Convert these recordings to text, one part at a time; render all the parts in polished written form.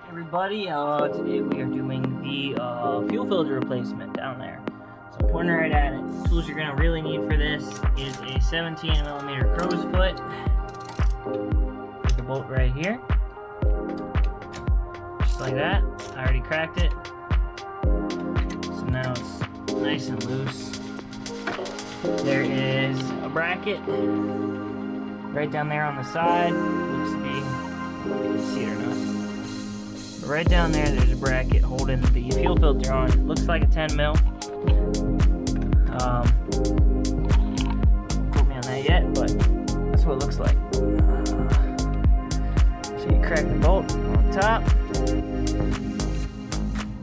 Everybody, today we are doing the fuel filter replacement down there. So pointing right at it. The tools you're going to really need for this is a 17mm crow's foot. Put the bolt right here. Just like that. I already cracked it. So now it's nice and loose. There is a bracket right down there on the side. Looks to be, you can see it or not. But right down there, there's a bracket holding the fuel filter on. It looks like a 10 mil. Don't quote me on that yet, but that's what it looks like. So you crack the bolt on top.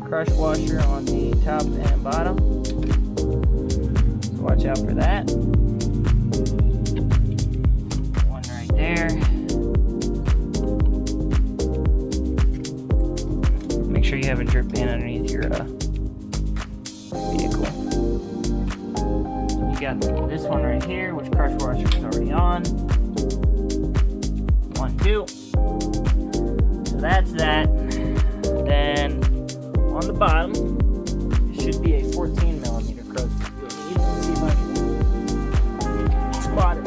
Crush washer on the top and bottom. So watch out for that. One right there. Make sure you have a drip pan underneath your vehicle. You got this one right here, which crush washer is already on. 1, 2. So that's that. Then on the bottom, it should be a 14mm crow's foot. Let's see if I can spot it.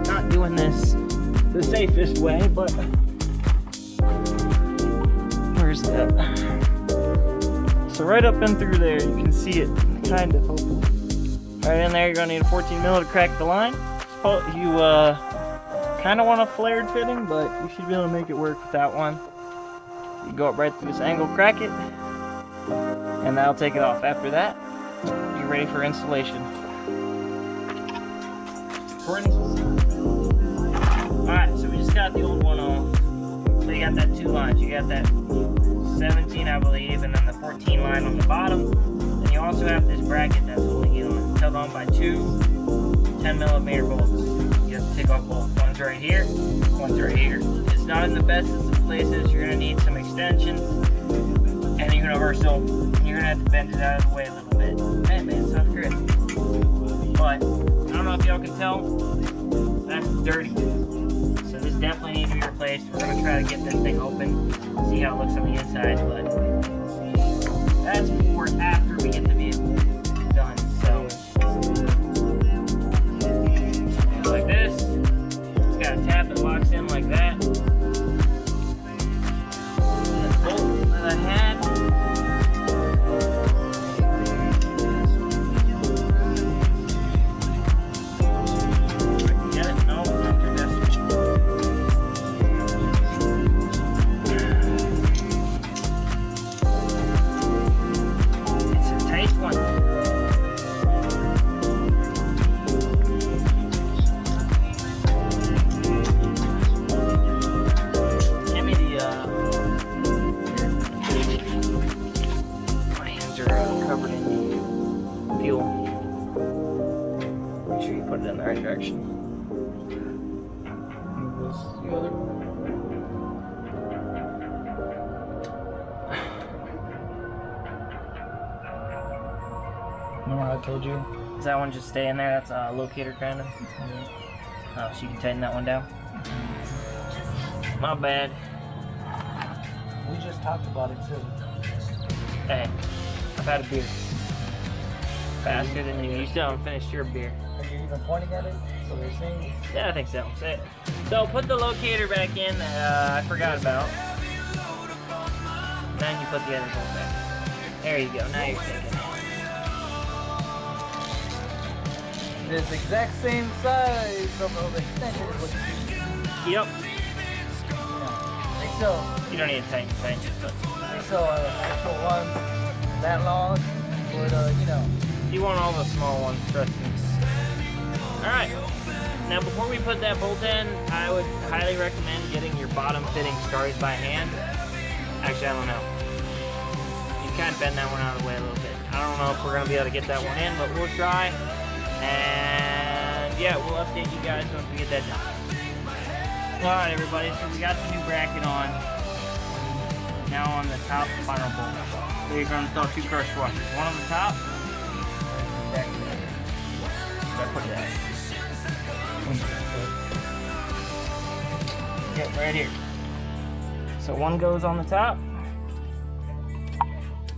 Not doing this the safest way, but where's that? So right up in through there, you can see it, kind of, hopefully. Right in there, you're gonna need a 14mm to crack the line. You kind of want a flared fitting, but you should be able to make it work with that one. You go up right through this angle, crack it, and that'll take it off. After that, you're ready for installation. Alright, so we just got the old one off. So you got that 2 lines. You got that 17, I believe, and then the 14 line on the bottom. Then you also have this bracket that's holding it on. It's held on by 2 10mm bolts. You have to take off both. One's right here, one's right here. It's not in the best of places. You're gonna need some extensions, and you're gonna have to bend it out of the way a little bit. Hey man, sounds great. But I don't know if y'all can tell, that's dirty. So this definitely needs to be replaced. We're gonna try to get this thing open, see how it looks on the inside, but that's for after we get the vehicle done. So like this, it's got a tab that locks in like that. Bolt that I had. Get it? No, not too desperate. It's a tight one. Give me the covered in fuel. Make sure you put it in the right direction. Remember I told you? Does that one just stay in there? That's a locator kind of? Oh, so you can tighten that one down? My bad. We just talked about it too. Hey, I've had a beer. Faster than you. You still haven't finished your beer. Are you even pointing at it? So they're saying? Yeah, I think so. Say it. So put the locator back in that I forgot about. Then you put the other bolt back. There you go. Now you're thinking. It's the exact same size of the extension is what you Yep. think so. You don't need to tighten it, but So actual ones that long would you want all the small ones, trust me. Alright. Now before we put that bolt in, I would highly recommend getting your bottom fitting started by hand. Actually, I don't know. You can bend that one out of the way a little bit. I don't know if we're going to be able to get that one in, but we'll try. And yeah, we'll update you guys once we get that done. Alright everybody, so we got the new bracket on. Now on the top final bolt. So you're going to install 2 crush washers. One on the top. Back there. Where I put that? Yep, right here. So one goes on the top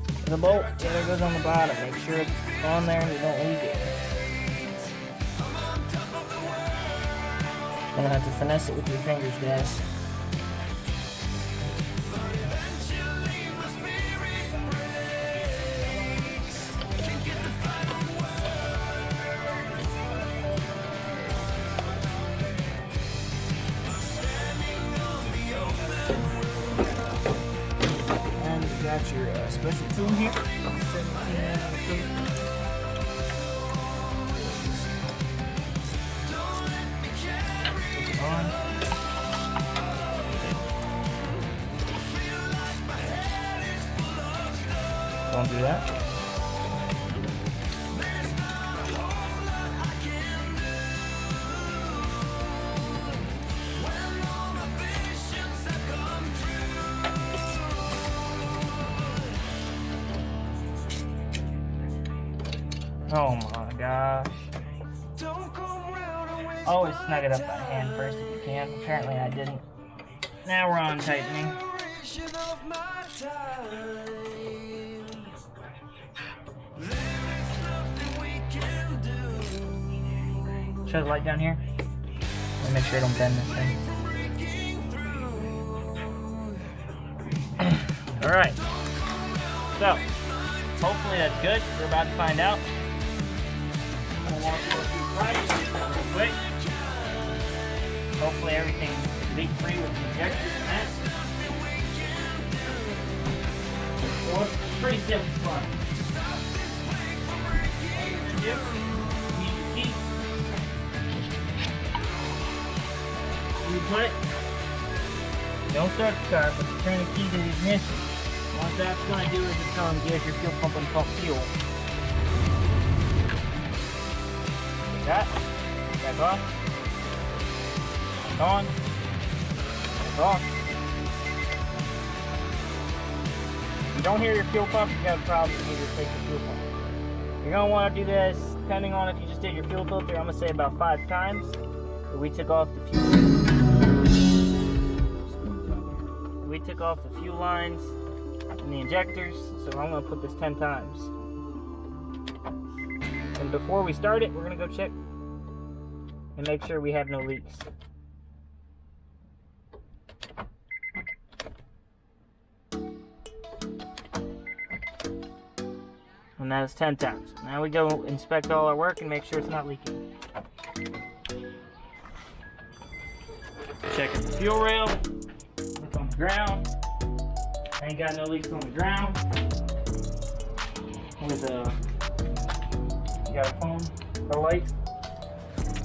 of the bolt, the other goes on the bottom. Make sure it's on there and you don't lose it. You're gonna have to finesse it with your fingers, guys. Got your special tool here. 17 on. Don't do that. Oh my gosh. Always snug it up by hand first if you can. Apparently I didn't. Now we're on tightening. Show the light down here. Let me make sure I don't bend this thing. Alright. So, hopefully that's good. We're about to find out. I'm gonna walk over to the right real quick. Hopefully everything's leak free with the injectors and that. So it's pretty simple fun. All you're gonna do, use your key. You put it. Don't start the car, but you turn the key to the ignition. What that's going to do is it's going to give your fuel pump and pump fuel. Like that. Back off. Back on. Back off. If you don't hear your fuel pump, you got a problem. You need to replace your fuel pump. You're going to want to do this, depending on if you just did your fuel filter, I'm going to say about 5 times. But we took off the fuel. We took off the fuel lines and the injectors, so I'm going to put this 10 times. And before we start it, we're going to go check and make sure we have no leaks. And that is 10 times. Now we go inspect all our work and make sure it's not leaking. Checking the fuel rail. Look on the ground. Ain't got no leaks on the ground. With you got a phone, a light.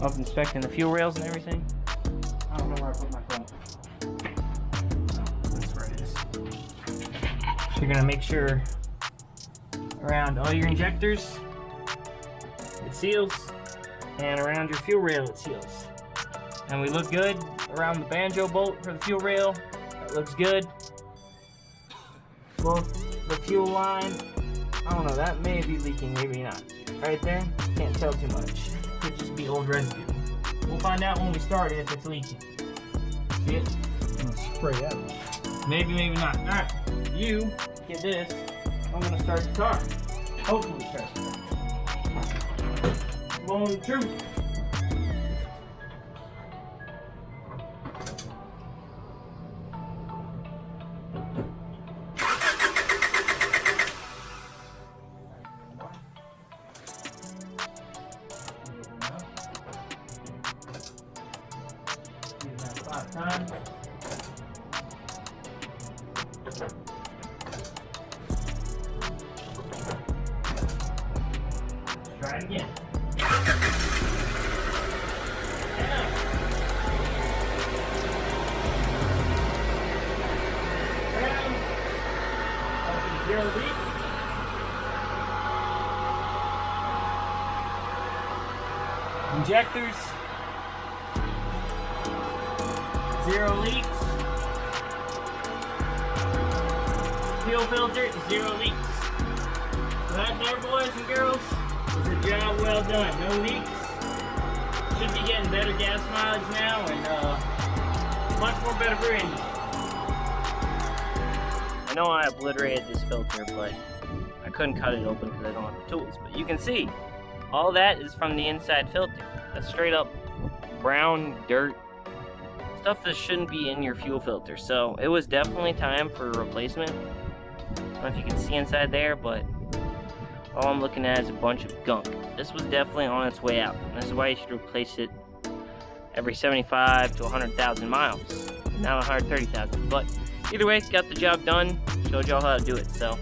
Up inspecting the fuel rails and everything. I don't know where I put my phone. That's where it is. So you're gonna make sure around all your injectors it seals, and around your fuel rail it seals. And we look good around the banjo bolt for the fuel rail. That looks good. Both the fuel line, I don't know, that may be leaking, maybe not. Right there, can't tell too much. Could just be old residue. We'll find out when we start it if it's leaking. See it? I'm gonna spray out. Maybe, maybe not. Alright, you get this. I'm gonna start the car. Hopefully start the car. Blowing the truth. Time. Try it again. Zero leak. Injectors. 0 leaks. Fuel filter, 0 leaks. So that there, boys and girls, is a job well done. No leaks. Should be getting better gas mileage now and much more better for engine. I know I obliterated this filter, but I couldn't cut it open because I don't have the tools. But you can see, all that is from the inside filter. That's straight up brown dirt, stuff that shouldn't be in your fuel filter. So it was definitely time for a replacement. I don't know if you can see inside there, but all I'm looking at is a bunch of gunk. This was definitely on its way out. And this is why you should replace it every 75 to 100,000 miles, not 130,000. But either way, got the job done. Showed y'all how to do it. So